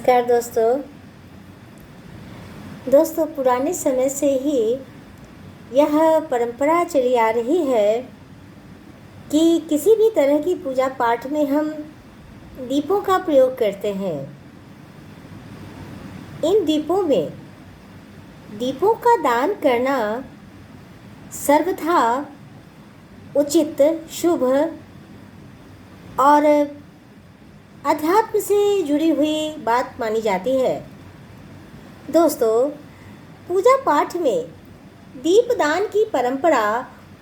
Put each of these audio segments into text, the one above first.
नमस्कार दोस्तों पुराने समय से ही यह परंपरा चली आ रही है कि किसी भी तरह की पूजा पाठ में हम दीपों का प्रयोग करते हैं। इन दीपों का दान करना सर्वथा उचित, शुभ और अध्यात्म से जुड़ी हुई बात मानी जाती है। दोस्तों, पूजा पाठ में दीपदान की परंपरा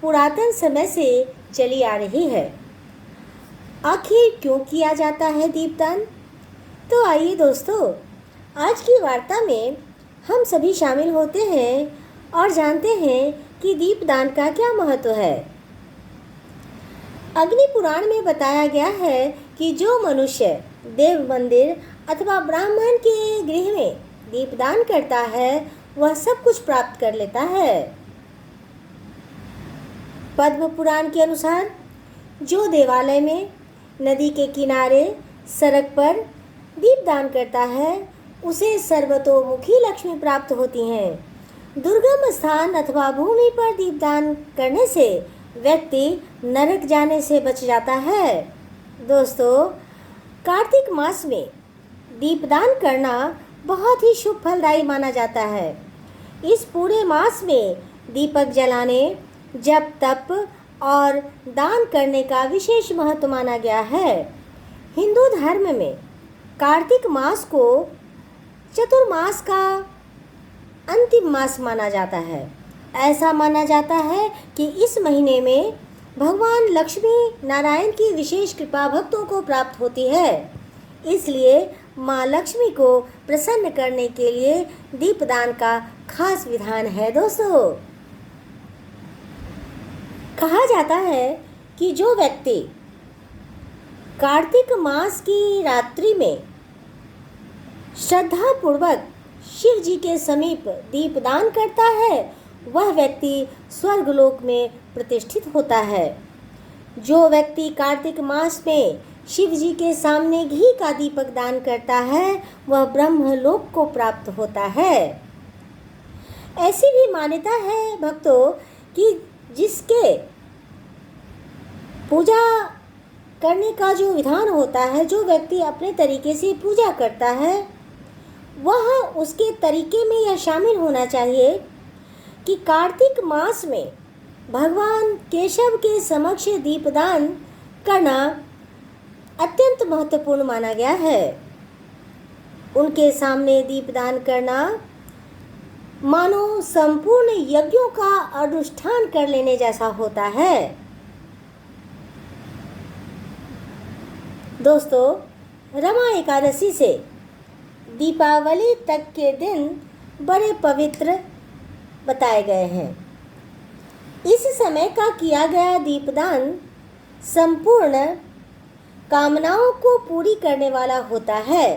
पुरातन समय से चली आ रही है। आखिर क्यों किया जाता है दीपदान? तो आइए दोस्तों, आज की वार्ता में हम सभी शामिल होते हैं और जानते हैं कि दीपदान का क्या महत्व है। अग्नि पुराण में बताया गया है कि जो मनुष्य देव मंदिर अथवा ब्राह्मण के गृह में दीपदान करता है वह सब कुछ प्राप्त कर लेता है। पद्म पुराण के अनुसार जो देवालय में, नदी के किनारे, सड़क पर दीपदान करता है उसे सर्वतोमुखी लक्ष्मी प्राप्त होती हैं। दुर्गम स्थान अथवा भूमि पर दीपदान करने से व्यक्ति नरक जाने से बच जाता है। दोस्तों, कार्तिक मास में दीपदान करना बहुत ही शुभ फलदायी माना जाता है। इस पूरे मास में दीपक जलाने, जप तप और दान करने का विशेष महत्व माना गया है। हिंदू धर्म में कार्तिक मास को चतुर्मास का अंतिम मास माना जाता है। ऐसा माना जाता है कि इस महीने में भगवान लक्ष्मी नारायण की विशेष कृपा भक्तों को प्राप्त होती है। इसलिए माँ लक्ष्मी को प्रसन्न करने के लिए दीपदान का खास विधान है। दोस्तों, कहा जाता है कि जो व्यक्ति कार्तिक मास की रात्रि में श्रद्धापूर्वक शिव जी के समीप दीपदान करता है वह व्यक्ति स्वर्गलोक में प्रतिष्ठित होता है। जो व्यक्ति कार्तिक मास में शिव जी के सामने घी का दीपक दान करता है वह ब्रह्मलोक को प्राप्त होता है। ऐसी भी मान्यता है भक्तों कि जिसके पूजा करने का जो विधान होता है, जो व्यक्ति अपने तरीके से पूजा करता है वह उसके तरीके में यह शामिल होना चाहिए कि कार्तिक मास में भगवान केशव के समक्ष दीपदान करना अत्यंत महत्वपूर्ण माना गया है। उनके सामने दीपदान करना मानो संपूर्ण यज्ञों का अनुष्ठान कर लेने जैसा होता है। दोस्तों, रमा एकादशी से दीपावली तक के दिन बड़े पवित्र बताए गए हैं। इस समय का किया गया दीपदान संपूर्ण कामनाओं को पूरी करने वाला होता है।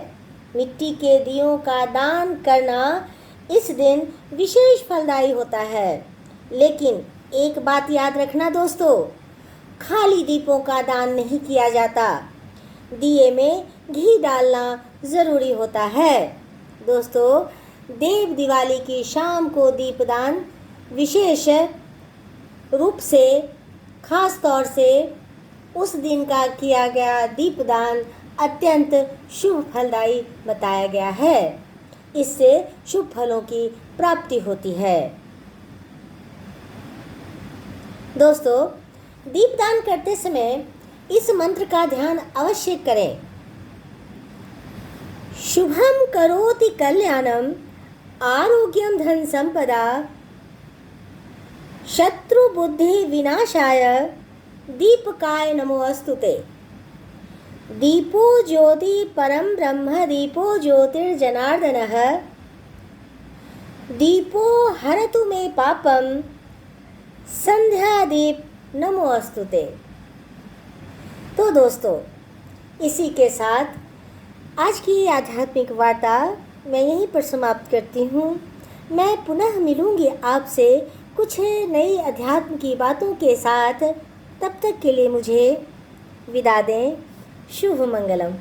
मिट्टी के दियों का दान करना इस दिन विशेष फलदायी होता है। लेकिन एक बात याद रखना दोस्तों, खाली दीपों का दान नहीं किया जाता, दिए में घी डालना ज़रूरी होता है। दोस्तों, देव दिवाली की शाम को दीपदान विशेष रूप से, खास तौर से उस दिन का किया गया दीपदान अत्यंत शुभ फलदायी बताया गया है। इससे शुभ फलों की प्राप्ति होती है। दोस्तों, दीपदान करते समय इस मंत्र का ध्यान अवश्य करें। शुभम करोति कल्याणम आरोग्यम धन संपदा शत्रु बुद्धि विनाशाय दीपकाय नमोस्तुते। दीपो ज्योति परम ब्रह्म दीपो ज्योतिर्जनार्दनः दीपो हरतु मे पापम संध्या दीप नमोस्तुते। तो दोस्तों, इसी के साथ आज की आध्यात्मिक वार्ता मैं यहीं पर समाप्त करती हूँ। मैं पुनः मिलूँगी आपसे कुछ नई अध्यात्म की बातों के साथ। तब तक के लिए मुझे विदा दें। शुभ मंगलम।